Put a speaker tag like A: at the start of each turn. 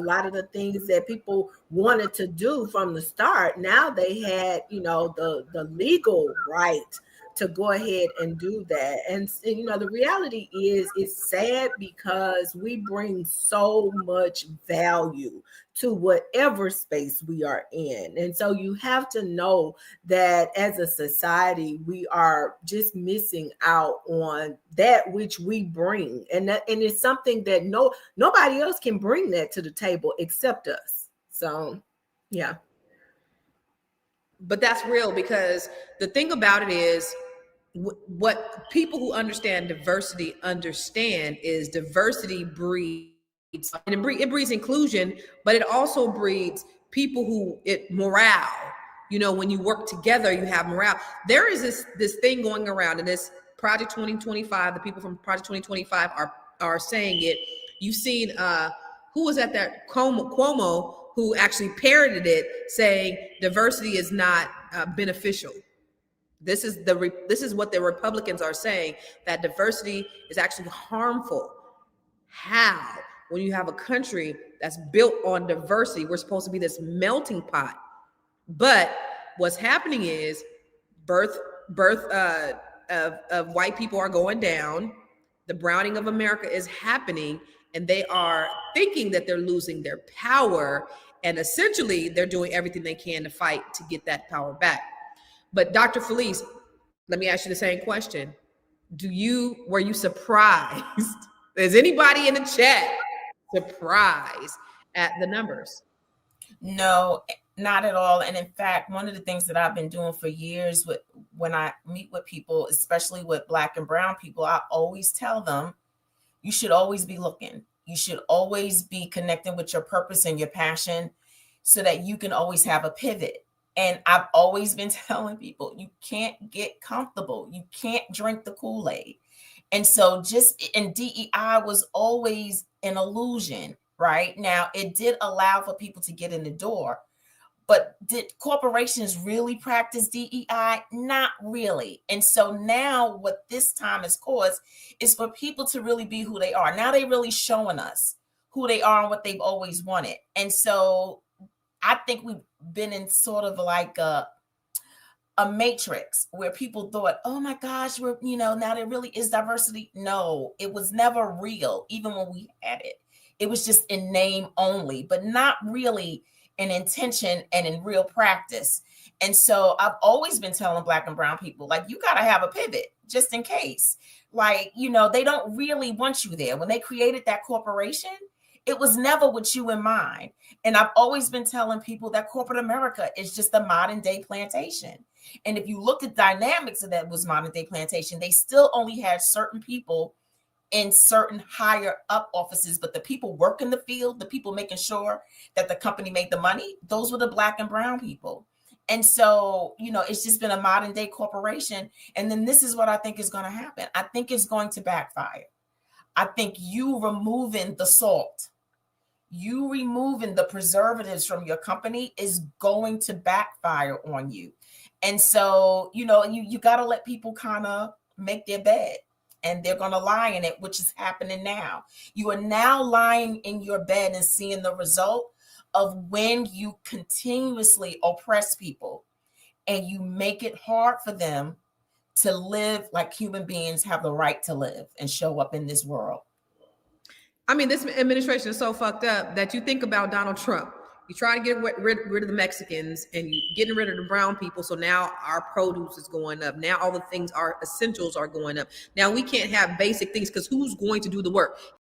A: lot of the things that people wanted to do from the start. Now they had, the legal right to go ahead and do that. And the reality is, it's sad because we bring so much value to whatever space we are in. And so you have to know that as a society, we are just missing out on that which we bring. And it's something that nobody else can bring that to the table except us. So, yeah.
B: But that's real, because the thing about it is, what people who understand diversity understand is diversity breeds, and it breeds inclusion, but it also breeds people morale. When you work together, you have morale. There is this thing going around, and this Project 2025, the people from Project 2025 are saying it. You've seen who was at that Cuomo, who actually parroted it, saying diversity is not beneficial. This is what the Republicans are saying, that diversity is actually harmful. How? When you have a country that's built on diversity, we're supposed to be this melting pot. But what's happening is birth of white people are going down. The browning of America is happening, and they are thinking that they're losing their power, and essentially they're doing everything they can to fight to get that power back. But Dr. Felice, let me ask you the same question. Were you surprised? Is anybody in the chat surprised at the numbers?
C: No, not at all. And in fact, one of the things that I've been doing for years when I meet with people, especially with Black and brown people, I always tell them, you should always be looking. You should always be connecting with your purpose and your passion so that you can always have a pivot. And I've always been telling people, you can't get comfortable. You can't drink the Kool-Aid. And so and DEI was always an illusion, right? Now, it did allow for people to get in the door, but did corporations really practice DEI? Not really. And so now what this time has caused is for people to really be who they are. Now they're really showing us who they are and what they've always wanted. And so I think we've been in sort of like a matrix where people thought, oh my gosh, now there really is diversity. No, it was never real, even when we had it. It was just in name only, but not really in intention and in real practice. And so I've always been telling Black and brown people, like, you got to have a pivot just in case. Like, they don't really want you there. When they created that corporation, it was never with you in mind. And I've always been telling people that corporate America is just a modern day plantation. And if you look at dynamics of that was modern day plantation, they still only had certain people in certain higher up offices, but the people working the field, the people making sure that the company made the money, those were the Black and brown people. And so, it's just been a modern day corporation. And then this is what I think is going to happen. I think it's going to backfire. I think you removing the salt, you removing the preservatives from your company is going to backfire on you. And so, you got to let people kind of make their bed, and they're going to lie in it, which is happening now. You are now lying in your bed and seeing the result of when you continuously oppress people and you make it hard for them to live like human beings have the right to live and show up in this world.
B: I mean, this administration is so fucked up that you think about Donald Trump. You try to get rid of the Mexicans and you getting rid of the brown people. So now our produce is going up. Now all the things, our essentials are going up. Now we can't have basic things because who's going to do the work?